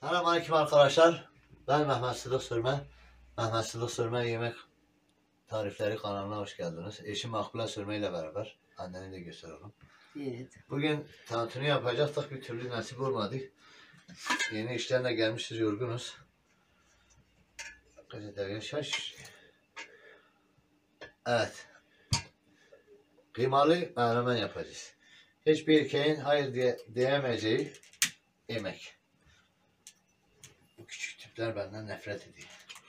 Selamünaleyküm arkadaşlar. Ben Mehmet Sıdık Sürmen. Mehmet Sıdık Sürmen Yemek Tarifleri kanalına hoş geldiniz. Eşim Makbule Sürmen ile beraber. Anneni de gösterelim. Evet. Bugün tantuni yapacaktık, bir türlü nasip olmadı. Yeni işten de gelmişiz, yorgunuz. Evet. Kıymalı menemen yapacağız. Hiçbir erkeğin hayır diyemeyeceği yemek. Bu küçük tipler benden nefret ediyor.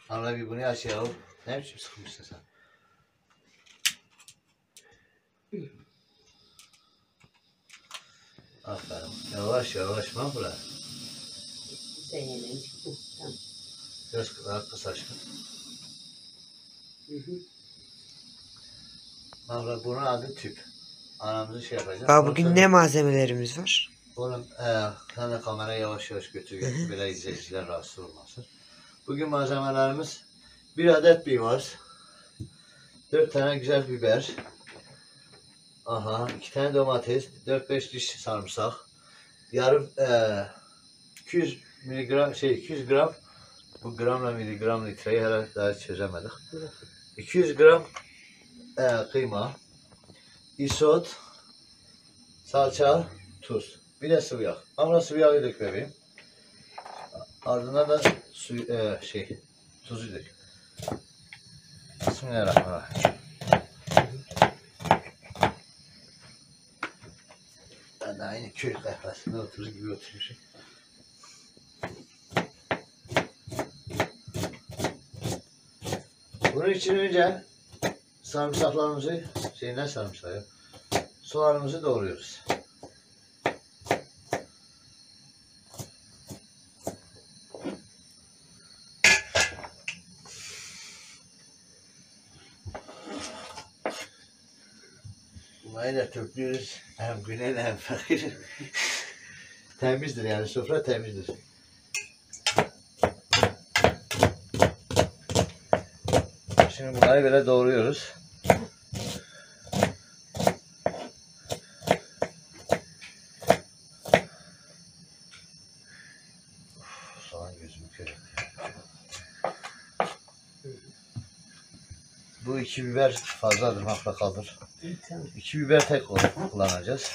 Allah bir bunu açayım. Ne biçim sıkmışsın sen? Aferin. Yavaş yavaş Makbule. Sen yemeğini çıktın. Tamam. Biraz kısa aşkım. Makbule bunun adı tüp. Anamızı şey yapacak. Baba bugün ne malzemelerimiz var? Oğlum sen de kamerayı yavaş yavaş götür. Böyle izleyiciler rahatsız olmasın. Bugün malzemelerimiz: bir adet biber, 4 tane güzel biber, 2 tane domates, 4-5 diş sarımsak, yarım 200 miligram 200 gram, bu gramla miligram litreyi herhalde daha çözemedik. 200 gram kıyma, isot, salça, tuz, bir de sıvı yağ. Ama sıvı yağı dök bebeğim. Ardından da tuzu dök. Bismillahirrahmanirrahim. Ben de aynı köy kahvesinde oturur gibi oturmuşum. Bunun için önce sarımsaklarımızı, sarımsağı, soğanımızı doğruyoruz. Bunları da topluyoruz. Hem güney hem fakir. Temizdir yani, sofra temizdir. Şimdi bunları böyle doğruyoruz. Soğan gözümü kör. Bu 2 biber fazladır, mahla kaldır. Tamam. 2 biber tek kullanacağız.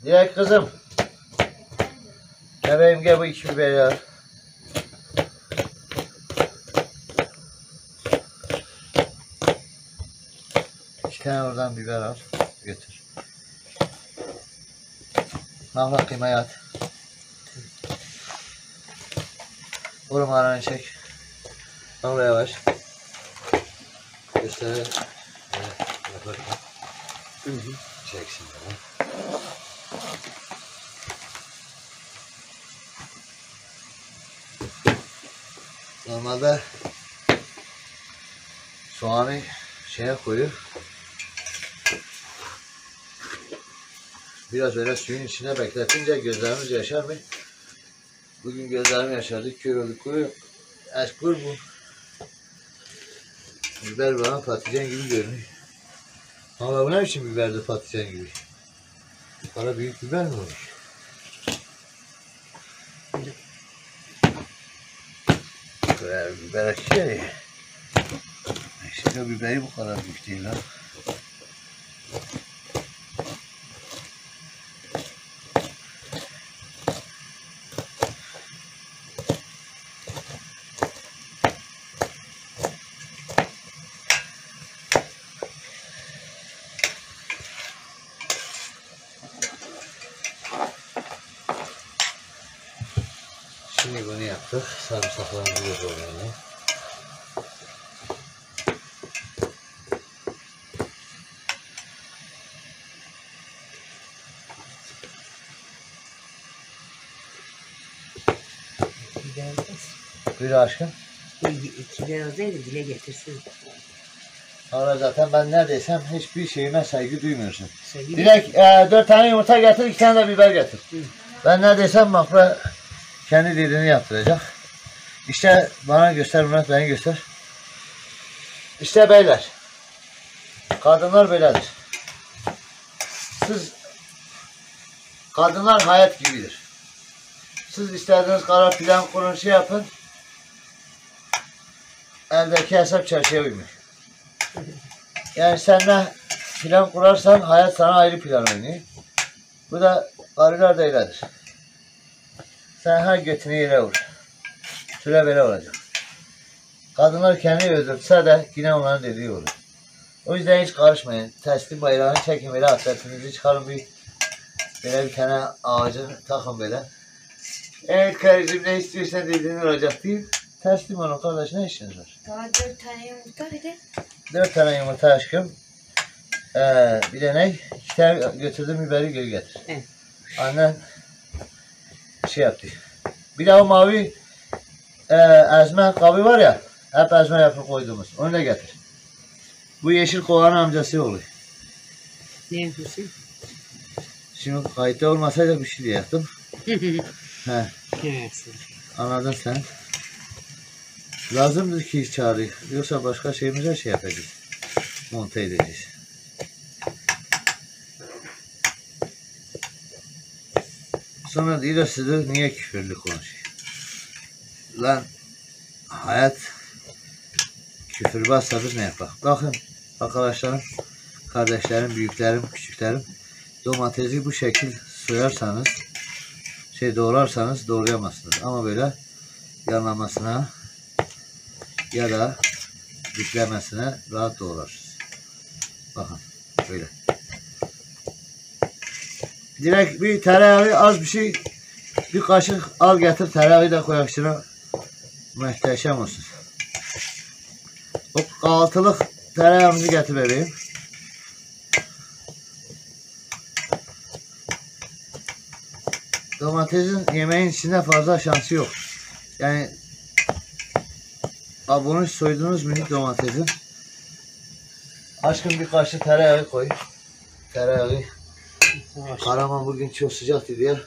Dilek kızım. Bebeğim gel bu 2 biberi al. İki tane oradan biber al. Götür. Mahla kıymayı at. Oğlum aranı çek. Mahla yavaş. Göster. Evet. Çeksin bunu. Normalde soğanı şeye koyuyor. Biraz öyle suyun içine bekletince gözlerimiz yaşar mı? Bugün gözlerim yaşardı, kör olduk. Eşkur bu. Biber bana patlıcan gibi görünüyor. Ama bu ne biçim biberdi patlıcan gibi? Bana büyük biber mi olmuş? Biber şey. İşte biberi bu kadar büyük değil lan. Şimdi bunu yaptık. Sarımsaklarımızı da doğrayalım. Buyur aşkım. Biber olsaydı dile getirsin. Sonra zaten ben neredeysem hiçbir şeyime saygı duymuyorsun. Saygı Direkt 4 tane yumurta getir, 2 tane de biber getir. Ben neredeysem Makbule kendi dediğini yaptıracak. İşte bana göster Murat, beni göster. İşte beyler. Kadınlar böyledir. Siz kadınlar hayat gibidir. Siz istediğiniz kadar plan kurun, şey yapın. Eldeki hesap çarşıya uymuyor. Yani sen ne plan kurarsan hayat sana ayrı plan oynuyor. Bu da karılar da öyledir. Sen her götünü yere vur. Süre böyle olacak. Kadınlar kendini öldürtse de yine onların dediği olur. O yüzden hiç karışmayın. Teslim bayrağını çekin böyle, atletinizi çıkarın, böyle bir tane ağacı takın böyle. Evet karıcığım, ne istiyorsan dediğin olacak deyip teslim olun kardeş, ne işiniz var? Daha 4 tane yumurta bir de. 4 tane yumurta aşkım. Bir de ne? 2 tane götürdüm, biberi geri getir. Evet. Annen şey yaptı. Bir de o mavi ezme kabı var ya, hep ezme yapıp koyduğumuz. Onu da getir. Bu yeşil kovanın amcası oluyor. Ne yapıyorsun? Şimdi kayıtta olmasaydı bir şey diyecektim. He, Evet. anladın sen. Lazımdır ki çağırıyor. Yoksa başka şeyimize şey yapacağız. Monte edeceğiz. Sonra diyor size niye küfürlü konuşuyor? Lan hayat küfürbazsa biz ne yapalım? Bakın arkadaşlarım, kardeşlerim, büyüklerim, küçüklerim, domatesi bu şekil soyarsanız, doğrarsanız doğrayamazsınız. Ama böyle yanlamasına ya da diklemesine rahat doğrarsınız. Bakın böyle. Direkt bir tereyağı, az bir şey, bir kaşık al getir, tereyağı da koy içine. Muhteşem olsun. O kahvaltılık tereyağımızı getir bebeğim. Domatesin yemeğin içinde fazla şansı yok. Yani bunu soydunuz minik domatesin. Aşkım bir kaşık tereyağı koy. Tereyağı. Karaman bugün çok sıcaktı diye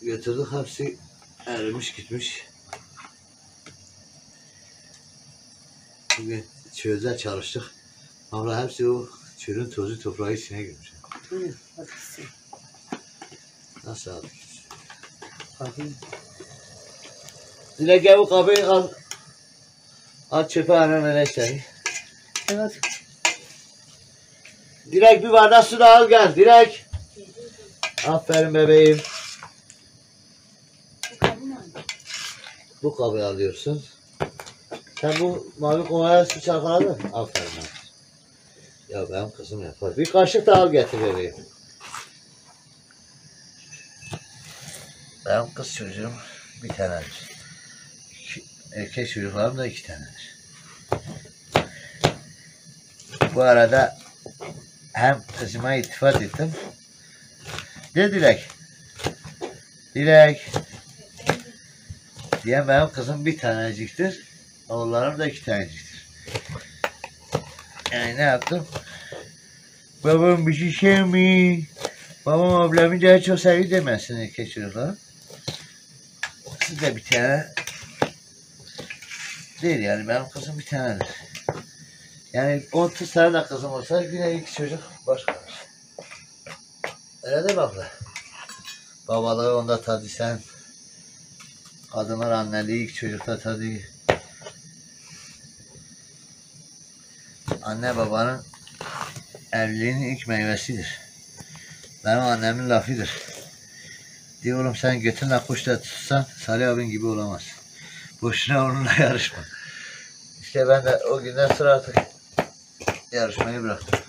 götürdük, hepsi erimiş gitmiş. Bugün çölde çalıştık. Ama hepsi o çölün tozu toprağı içine girmiş. Nasıl abi? Dile gel bu kapıyı al. Al çöpe anan eleştiri. Evet. Direkt bir bardak su da al gel. Direkt. Aferin bebeğim. Bu kabı alıyorsun. Sen bu mavi kovaya su çalkaladın. Aferin. Ya benim kızım yapar. Bir kaşık da al getir bebeğim. Benim kız çocuğum bir tanedir. Erkek çocuklarım da 2 tanedir. Bu arada hem kızıma iltifat ettim. De Dilek. Dilek. Diye benim kızım bir taneciktir. Oğullarım da 2 taneciktir. Yani ne yaptım? Babam bir şey mi? Babam ablamı daha çok seviyor demezsin erkek çocuklar. Siz de bir tane değil yani, benim kızım bir tanedir. Yani 30 tane de kızım olsa yine 2 çocuk başka. Öyle de bak lan. Babalığı onda tadı sen. Kadınlar anneliği 2 çocukta tadı. Anne babanın evliliğinin ilk meyvesidir. Benim annemin lafıdır. Diyorum sen götünle kuş da tutsan Salih abin gibi olamaz. Boşuna onunla yarışma. İşte ben de o günden sonra artık yarışmayı bıraktım.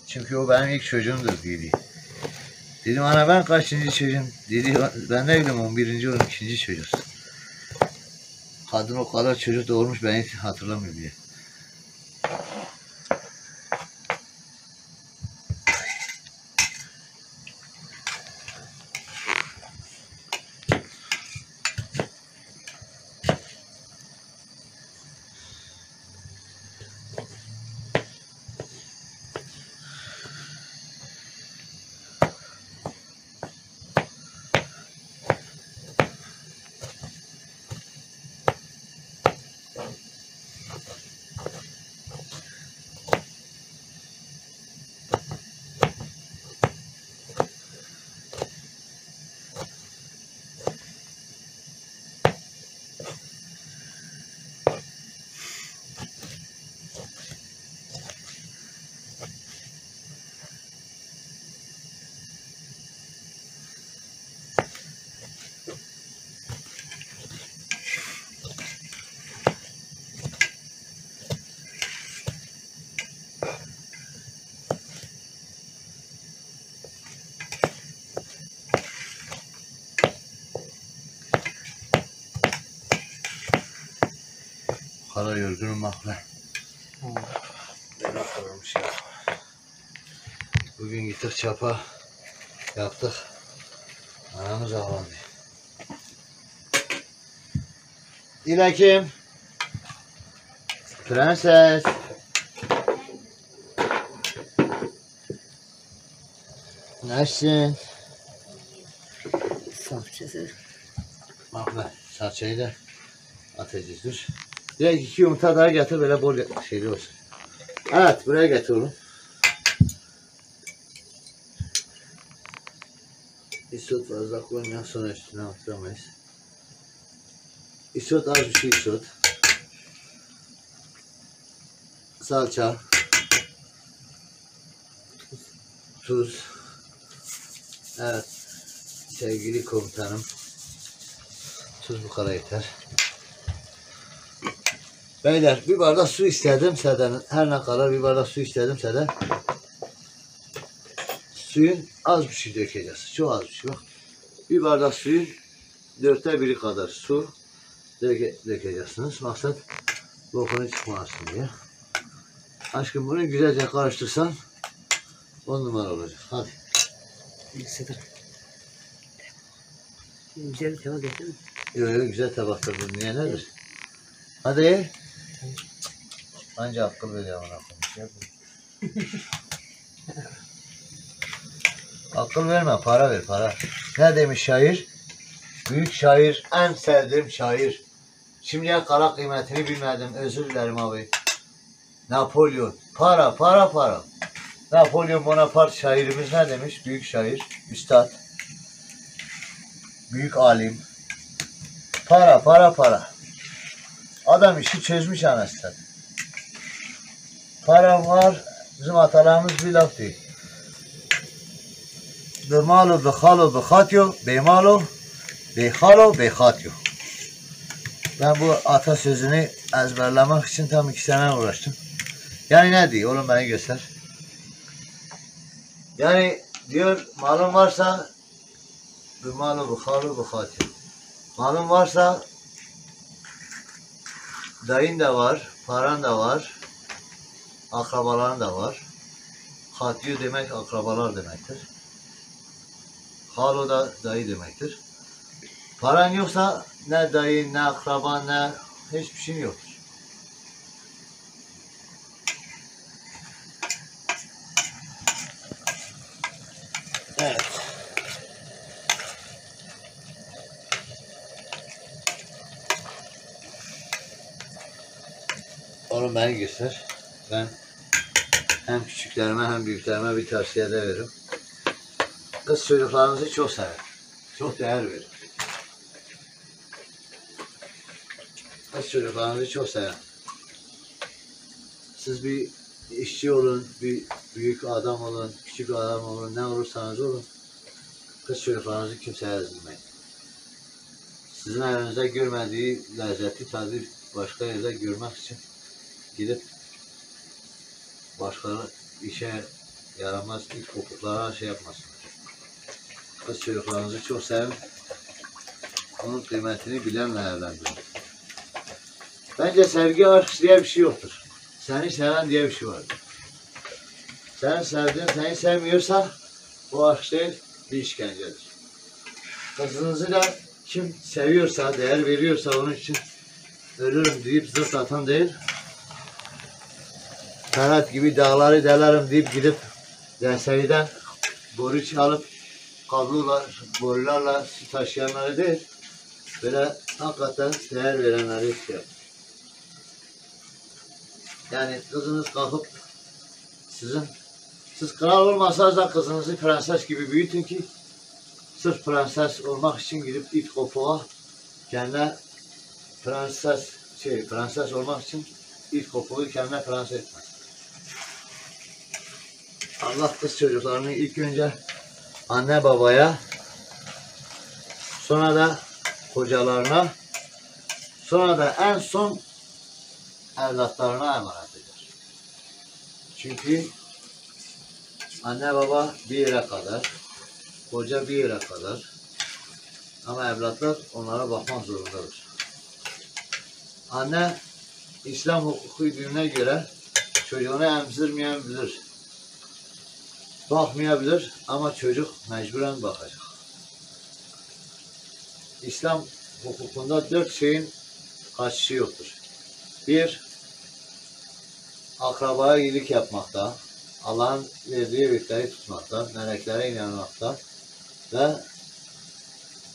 Çünkü o benim ilk çocuğumdur dedi. Dedim ana ben kaçıncı çocuğum? Dedi ben ne bileyim 11. 12. çocuksun. Kadın o kadar çocuk doğurmuş, ben hiç hatırlamıyorum diye. Kara yorgunum bak lan. Böyle kalmış ya. Bugün gittik çapa yaptık. Anamız ağlandı. İlakim. Prenses. Nasılsın? Salçası. Bak lan salçayı da atacağız dur. Direkt 2 yumurta daha getir böyle bol şeyli olsun. Evet buraya getir oğlum. İsot fazla koymayan sonra üstüne atlamayız. İsot az bir şey isot. Salça. Tuz. Evet. Sevgili komutanım. Tuz bu kadar yeter. Beyler bir bardak su istedim Seden'in. Her ne kadar bir bardak su istedim Seden. Suyun az bir şey dökeceğiz. Çok az bir şey bak. Bir bardak suyun 1/4 kadar su dökeceksiniz. Maksat bokunu çıkmasın diye. Aşkım bunu güzelce karıştırsan 10 numara olacak. Hadi. Sıdır. Güzel bir tava getir mi? Yok güzel tabakta bu. Niye nedir? Hadi. Anca akıl veriyor bana konuşuyor. Akıl verme, para ver, para. Ne demiş şair? Büyük şair, en sevdiğim şair. Şimdiye kadar kıymetini bilmedim, özür dilerim abi. Napolyon, para, para, para. Napolyon Bonaparte şairimiz ne demiş? Büyük şair, üstad. Büyük alim. Para, para, para. Adam işi çözmüş anasını. Param var, bizim atalarımız bir laf değil. Bemalo bekhalo bekhatyo, bemalo bekhalo bekhatyo. Ben bu atasözünü ezberlemek için tam 2 sene uğraştım. Yani ne diyor? Oğlum beni göster. Yani diyor malın varsa bemalo bekhalo bekhatyo. Malın varsa dayın da var, paran da var, akrabaların da var. Hatyo demek akrabalar demektir. Halo da dayı demektir. Paran yoksa ne dayın, ne akraban, ne hiçbir şey yoktur. Evet. Oğlum beni göster. Ben hem küçüklerime hem büyüklerime bir tavsiye de veririm. Kız çocuklarınızı çok sever. Çok değer verin. Kız çocuklarınızı çok sever. Siz bir işçi olun, bir büyük adam olun, küçük bir adam olun, ne olursanız olun. Kız çocuklarınızı kimseye ezdirmeyin. Sizin evinizde görmediği lezzeti, tadı başka yerde görmek için gidip başka işe yaramaz ilk hukuklara şey yapmasınlar. Kız çocuklarınızı çok sevin. Onun kıymetini bilenle evlendirin. Bence sevgi aşk diye bir şey yoktur. Seni seven diye bir şey vardır. Seni sevdiğin seni sevmiyorsa bu aşk değil bir işkencedir. Kızınızı da kim seviyorsa, değer veriyorsa onun için ölürüm deyip zırt atan değil. Ferhat gibi dağları delerim deyip gidip DSİ'den boru çalıp kablolar, borularla su taşıyanları değil, böyle hakikaten değer verenleri istiyor. Yani kızınız kalkıp siz kral olmasanız da kızınızı prenses gibi büyütün ki sırf prenses olmak için gidip it kopuğa kendine prenses olmak için it kopuğu kendine prenses etmez. Allah kız çocuklarını ilk önce anne babaya, sonra da kocalarına, sonra da en son evlatlarına emanet eder. Çünkü anne baba bir yere kadar, koca bir yere kadar ama evlatlar onlara bakmak zorundadır. Anne İslam hukuku dinine göre çocuğunu emzirmeyen bilir. Bakmayabilir ama çocuk mecburen bakacak. İslam hukukunda 4 şeyin kaçışı yoktur. 1. Akrabaya iyilik yapmakta, Allah'ın verdiği öğütleri tutmakta, meleklere inanmakta ve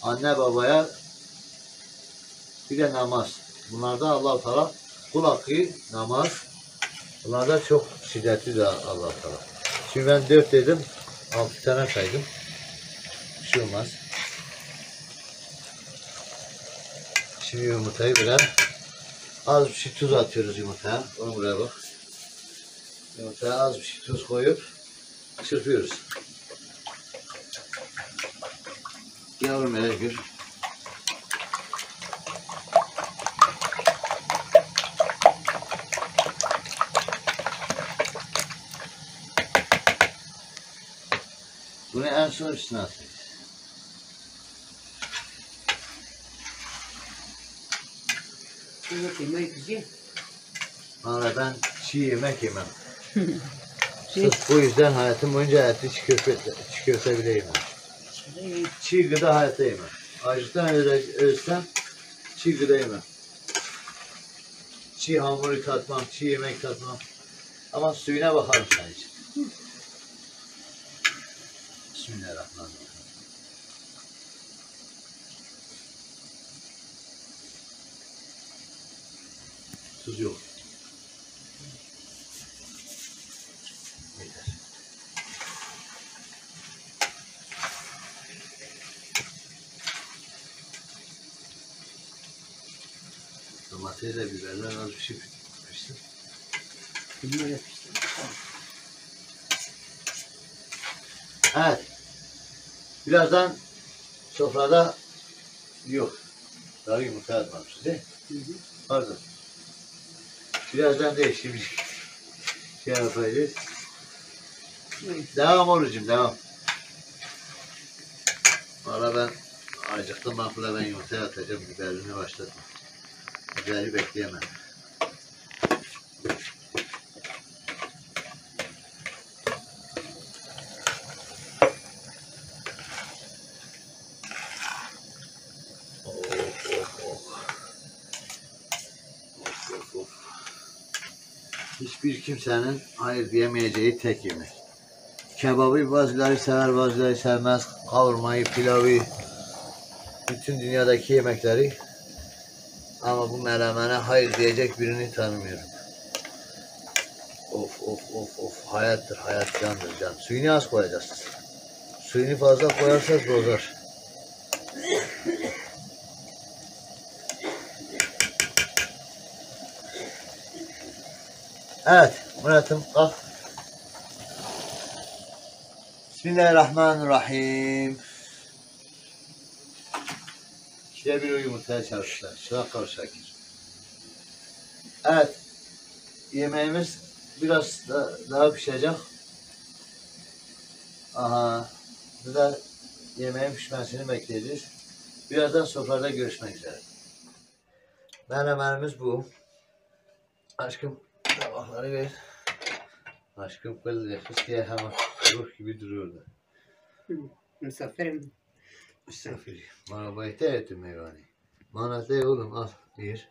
anne babaya bir de namaz. Bunlarda Allah-u Teala kul hakkı, namaz, bunlarda çok şiddetli de Allah-u Teala. Şimdi ben 4 dedim, 6 tane saydım. Bir şey olmaz. Şimdi yumurtayı biraz az bir şey tuz atıyoruz yumurtaya. Onu buraya bak. Yumurtaya az bir şey tuz koyup çırpıyoruz. Yavrum Ergür. Bunu en son üstüne atıyoruz. Yemek yemeyi güzel. Valla ben çiğ yemek yemem. Sırf bu yüzden hayatım boyunca etli çiğ köfte bile yemem. Çiğ gıda hayatta yemem. Açlıktan ölsem çiğ gıda yemem. Çiğ hamuru tatmam, çiğ yemek tatmam. Ama suyuna bakarım sadece. Bismillahirrahmanirrahim. Tuz yok. Yeter. Domatesle biberler az bir şey pişsin. Bunlar yapıştı. Evet. Birazdan sofrada yok. Daha yumurta atmamışız değil mi? Pardon. Birazdan değil şimdi. Şey yapacağız. Devam orucum devam. Valla ben acıktım makbule ben yumurtaya atacağım. Biberini başladım. Biberi bekleyemem. Hiçbir kimsenin hayır diyemeyeceği tek yemek. Kebabı bazıları sever, bazıları sevmez. Kavurmayı, pilavı, bütün dünyadaki yemekleri. Ama bu melemene hayır diyecek birini tanımıyorum. Of of of of, hayattır, hayat candır can. Suyunu az koyacaksınız. Suyunu fazla koyarsanız bozar. Evet, Murat'ım kalk. Bismillahirrahmanirrahim. İkide bir o yumurtaya çalıştılar. Şırak kal Şakir. Evet, yemeğimiz biraz daha pişecek. Aha, bu da yemeğin pişmesini bekleyeceğiz. Birazdan sofrada görüşmek üzere. Menemenimiz bu. Aşkım tabakları ver. Aşkım kıllı kız diye hemen ruh gibi duruyordu. Misafirim. Misafir. Bana bayta ettim meyvani. Bana de oğlum al bir.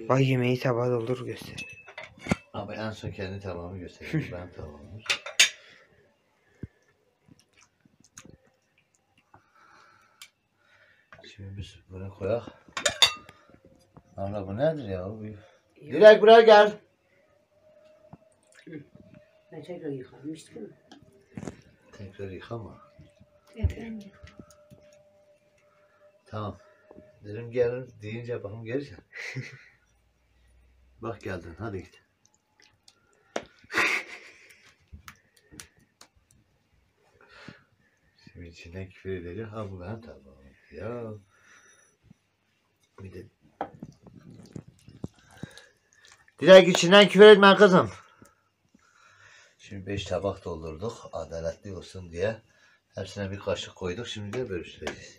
Bak yemeği tabağa doldur göster. Abi en son kendi tabağımı göstereyim. Ben tabağımı. Şimdi biz bunu koyak. Abla bu nedir ya? Direkt buraya gel. Ben tekrar yıkanmıştım. Tekrar yıkama. Efendim. Tamam. Dedim gelin deyince bakım geleceğim. Bak geldin hadi git. Şimdi içinden küfür edecek. Ha bu benim tabağım. Ya. Bir de. Direkt içinden küfür etme kızım. Şimdi 5 tabak doldurduk. Adaletli olsun diye. Hepsine bir kaşık koyduk. Şimdi de bölüştüreceğiz.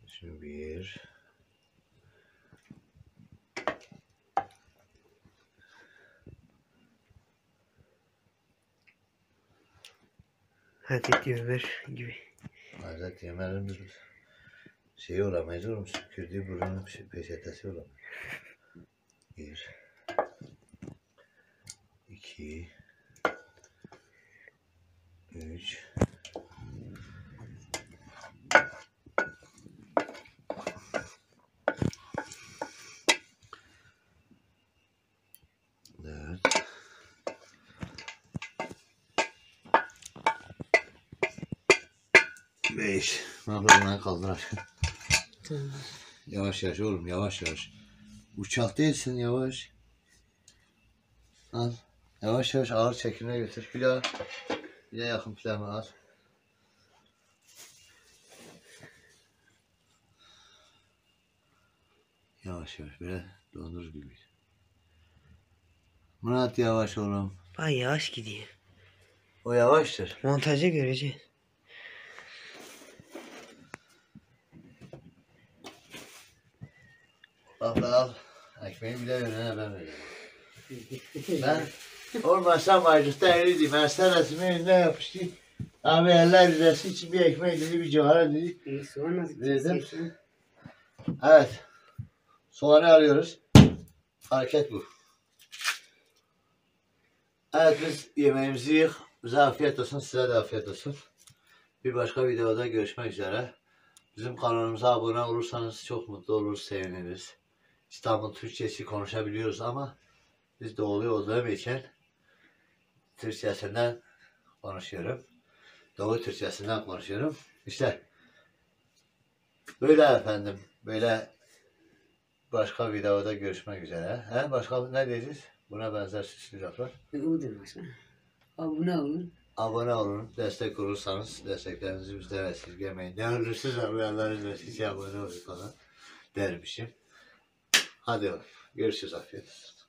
Şimdi 1 Hazreti Ömer gibi. Hazreti Ömer'in bir şeyi olamayız oğlum. Süpürdüğü buranın peçetesi olamayız. 1 2 3 4 5 Mahvolundan kaldır aşkım. Tamam. Yavaş yavaş oğlum, yavaş yavaş. Uçak değilsin, yavaş. Al. Yavaş yavaş ağır çekimine götür. Bir daha yakın planı al. Yavaş yavaş böyle dondur gibi. Murat yavaş oğlum. Bak yavaş gidiyor. O yavaştır. Montajı göreceğiz. Al. Ekmeği bile verene ben veriyorum. Ben olmazsam ayrıca eriydi. Ben senesimi eline yapıştı. Abi eller rüzesi için bir ekmek dedi, bir cigara dedi. İyi soğan nasıl Verdim. kesiyorsun? Evet. Soğanı alıyoruz. Hareket bu. Evet, biz yemeğimizi yiyik. Bize afiyet olsun, size de afiyet olsun. Bir başka videoda görüşmek üzere. Bizim kanalımıza abone olursanız çok mutlu oluruz, seviniriz. İstanbul Türkçesi konuşabiliyoruz ama biz doğulu olduğum için Türkçesinden konuşuyorum. Doğu Türkçesinden konuşuyorum. İşte böyle efendim, böyle başka videoda görüşmek üzere. Başka ne diyeceğiz? Buna benzer süslü laflar. Udur başka. Abone olun. Abone olun, destek olursanız desteklerinizi bizden esirgemeyin. Ne olursunuz abone siz abone olun falan dermişim. Hadi görüşürüz, afiyet olsun.